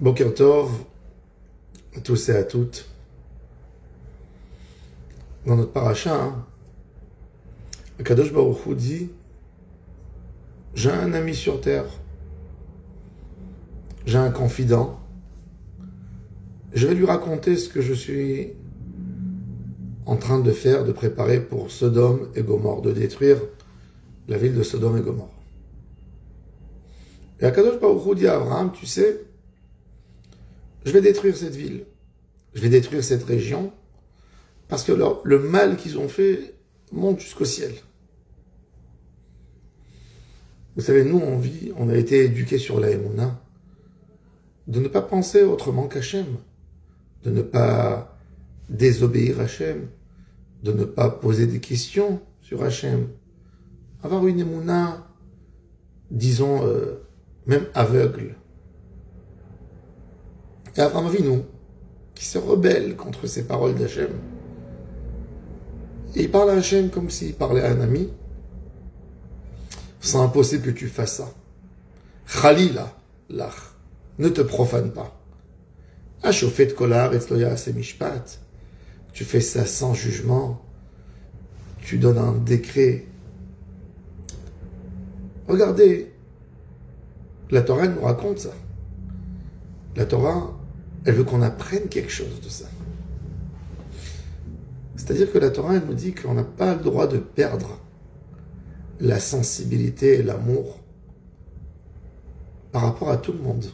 Boker Tov à tous et à toutes. Dans notre paracha, Akadosh Baruch Hu dit: j'ai un ami sur terre, j'ai un confident, je vais lui raconter ce que je suis en train de faire, de préparer pour Sodome et Gomorre, de détruire la ville de Sodome et Gomorre. Et Akadosh Baruch Hu dit à Abraham: tu sais, je vais détruire cette ville, je vais détruire cette région, parce que le mal qu'ils ont fait monte jusqu'au ciel. Vous savez, nous, on a été éduqués sur la Emouna, de ne pas penser autrement qu'Hachem, de ne pas désobéir à Hachem, de ne pas poser des questions sur Hachem, avoir une Emouna, disons, même aveugle. Et Abraham Avinu, qui se rebelle contre ces paroles d'Hachem, et il parle à Hachem comme s'il parlait à un ami. C'est impossible que tu fasses ça. Khalila, lach, ne te profane pas. Ashofet kolar etzloya semishpat. Tu fais ça sans jugement. Tu donnes un décret. Regardez, la Torah nous raconte ça. La Torah, elle veut qu'on apprenne quelque chose de ça. C'est-à-dire que la Torah, elle nous dit qu'on n'a pas le droit de perdre la sensibilité et l'amour par rapport à tout le monde.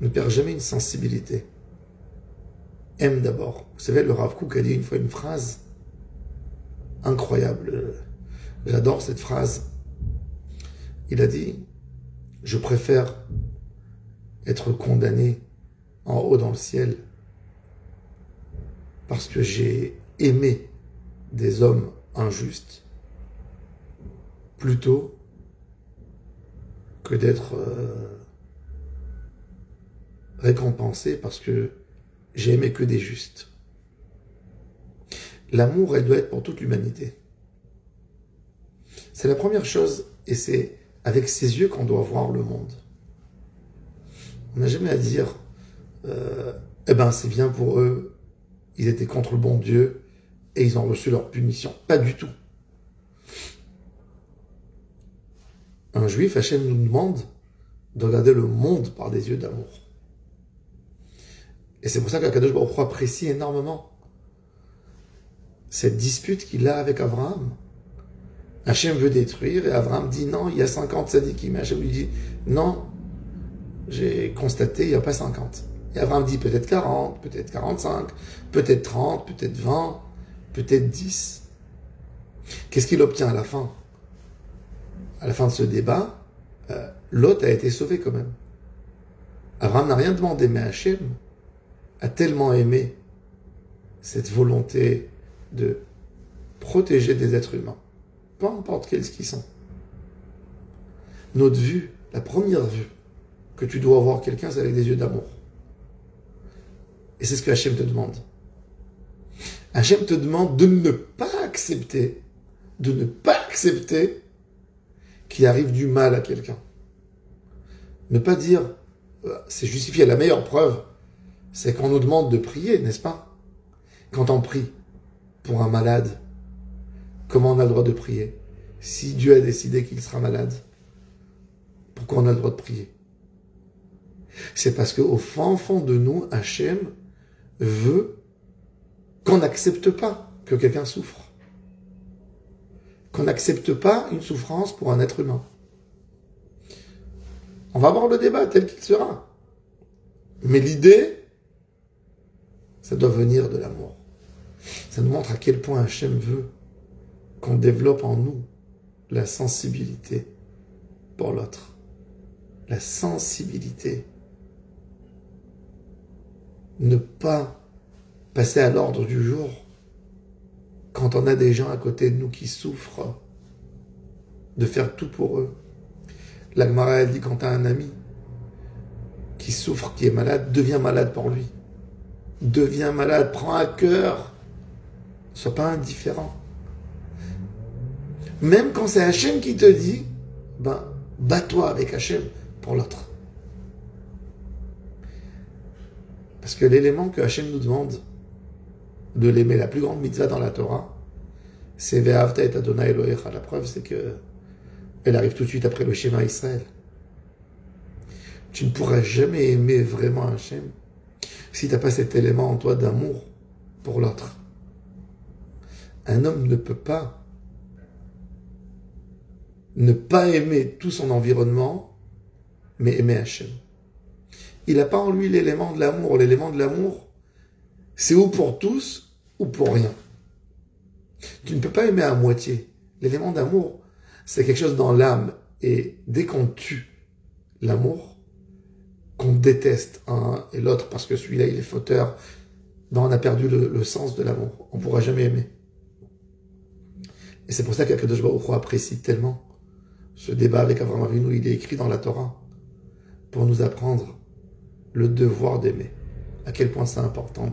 Ne perds jamais une sensibilité. Aime d'abord. Vous savez, le Rav Kook a dit une fois une phrase incroyable. J'adore cette phrase. Il a dit: je préfère être condamné en haut dans le ciel parce que j'ai aimé des hommes injustes plutôt que d'être récompensé parce que j'ai aimé que des justes. L'amour, elle doit être pour toute l'humanité. C'est la première chose, et c'est avec ses yeux qu'on doit voir le monde. On n'a jamais à dire eh ben c'est bien pour eux, ils étaient contre le bon Dieu et ils ont reçu leur punition. Pas du tout. Un juif, Hachem nous demande de regarder le monde par des yeux d'amour. Et c'est pour ça qu'Akadosh Baruch Hu apprécie énormément cette dispute qu'il a avec Abraham. Hachem veut détruire et Abraham dit non, il y a 50 tzadikim. Et Hachem lui dit non, j'ai constaté, il n'y a pas 50. Et Abraham dit peut-être 40, peut-être 45, peut-être 30, peut-être 20, peut-être 10. Qu'est-ce qu'il obtient à la fin? À la fin de ce débat, Lot a été sauvé quand même. Abraham n'a rien demandé, mais Hachem a tellement aimé cette volonté de protéger des êtres humains, peu importe quels qu'ils sont. Notre vue, la première vue que tu dois voir quelqu'un, c'est avec des yeux d'amour. Et c'est ce que Hachem te demande. Hachem te demande de ne pas accepter, qu'il arrive du mal à quelqu'un. Ne pas dire, c'est justifié. La meilleure preuve, c'est qu'on nous demande de prier, n'est-ce pas? Quand on prie pour un malade, comment on a le droit de prier? Si Dieu a décidé qu'il sera malade, pourquoi on a le droit de prier? C'est parce qu'au fond de nous, Hachem veut qu'on n'accepte pas que quelqu'un souffre. Qu'on n'accepte pas une souffrance pour un être humain. On va voir le débat tel qu'il sera. Mais l'idée, ça doit venir de l'amour. Ça nous montre à quel point Hachem veut qu'on développe en nous la sensibilité pour l'autre. La sensibilité. Ne pas passer à l'ordre du jour quand on a des gens à côté de nous qui souffrent, de faire tout pour eux. La Gemara, elle dit, quand tu as un ami qui souffre, qui est malade, deviens malade pour lui. Deviens malade, prends à cœur. Ne sois pas indifférent. Même quand c'est Hachem qui te dit, ben, bats-toi avec Hachem pour l'autre. Parce que l'élément que Hachem nous demande de l'aimer, la plus grande mitzvah dans la Torah, c'est Ve'ahavta et Adonai Elohecha. La preuve, c'est que elle arrive tout de suite après le schéma Israël. Tu ne pourras jamais aimer vraiment Hachem si tu n'as pas cet élément en toi d'amour pour l'autre. Un homme ne peut pas ne pas aimer tout son environnement, mais aimer Hachem. Il n'a pas en lui l'élément de l'amour. L'élément de l'amour, c'est ou pour tous, ou pour rien. Tu ne peux pas aimer à moitié. L'élément d'amour, c'est quelque chose dans l'âme. Et dès qu'on tue l'amour, qu'on déteste un et l'autre parce que celui-là, il est fauteur, ben on a perdu le sens de l'amour. On ne pourra jamais aimer. Et c'est pour ça qu'Akadosh Baruch Hu apprécie tellement ce débat avec Avraham Avinu. Il est écrit dans la Torah pour nous apprendre le devoir d'aimer. À quel point c'est important.